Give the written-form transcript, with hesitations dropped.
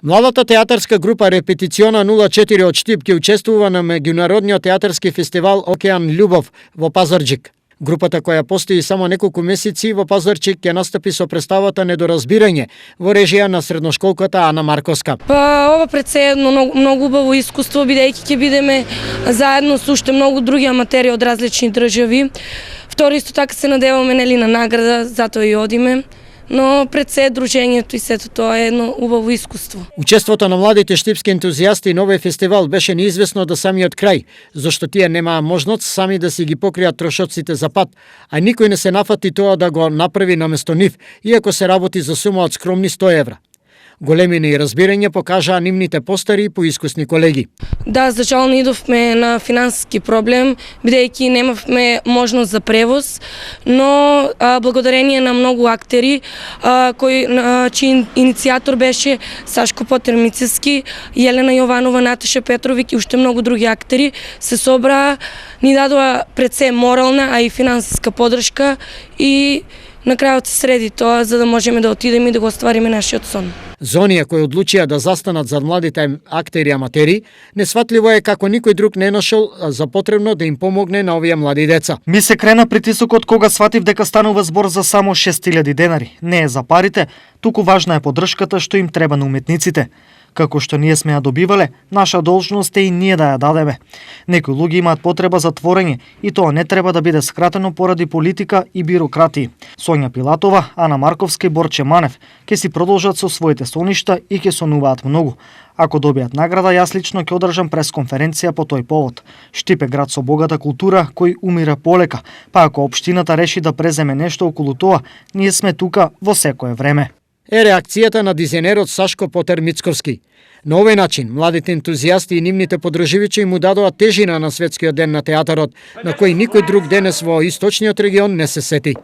Младата театарска група Репетициона 04 од Штип ќе учествува на меѓународниот театарски фестивал Океан љубов во Пазарџик. Групата која постои само неколку месеци во Пазарџик ќе настапи со представата Недоразбирање во режија на средношколката Ана Марковска. Ова пред се едно многу убаво искуство, бидејќи ќе бидеме заедно со уште многу други аматери од различни држави. Второ, исто така се надеваме на награда, затоа и одиме. Но пред се дружењето и сето тоа е едно убаво искуство. Учеството на младите штипски ентузијасти на овој фестивал беше неизвестно до самиот крај, зашто тие немаа можност сами да си ги покријат трошоците за пат, а никој не се нафати тоа да го направи наместо нив, иако се работи за сума од скромни 100 евра. Големи неразбирање покажаа нивните постари и поискусни колеги. Да, за жал не идовме на финансиски проблем, бидејќи немавме можност за превоз, но благодарение на многу актери, чиј иницијатор беше Сашко Потермицевски, Јелена Јованова, Наташа Петровик и уште многу други актери, се собраа, ни дадоа пред се морална, а и финансиска подршка и на крајот се среди тоа за да можеме да отидеме и да го оствариме нашиот сон. За оние кои одлучија да застанат зад младите актери аматери, несватливо е како никој друг не нашол за потребно да им помогне на овие млади деца. Ми се крена притисокот кога сватив дека станува збор за само 6000 денари. Не е за парите, туку важна е поддршката што им треба на уметниците. Како што ние сме ја добивале, наша должност е и ние да ја дадеме. Некои луѓе имаат потреба за творење и тоа не треба да биде скратено поради политика и бирократии. Сонја Пилатова, Ана Марковска и Борче Манев ќе си продолжат со своите соништа и ќе сонуваат многу. Ако добијат награда, јас лично ќе одржам пресконференција по тој повод. Штип е град со богата култура кој умира полека, па ако општината реши да преземе нешто околу тоа, ние сме тука во секое време. Е реакцијата на дизајнерот Сашко Потер-Мицковски. На овој начин, младите ентузијасти и нивните подрживичи му дадоа тежина на светскиот ден на театарот, на кој никој друг денес во источниот регион не се сети.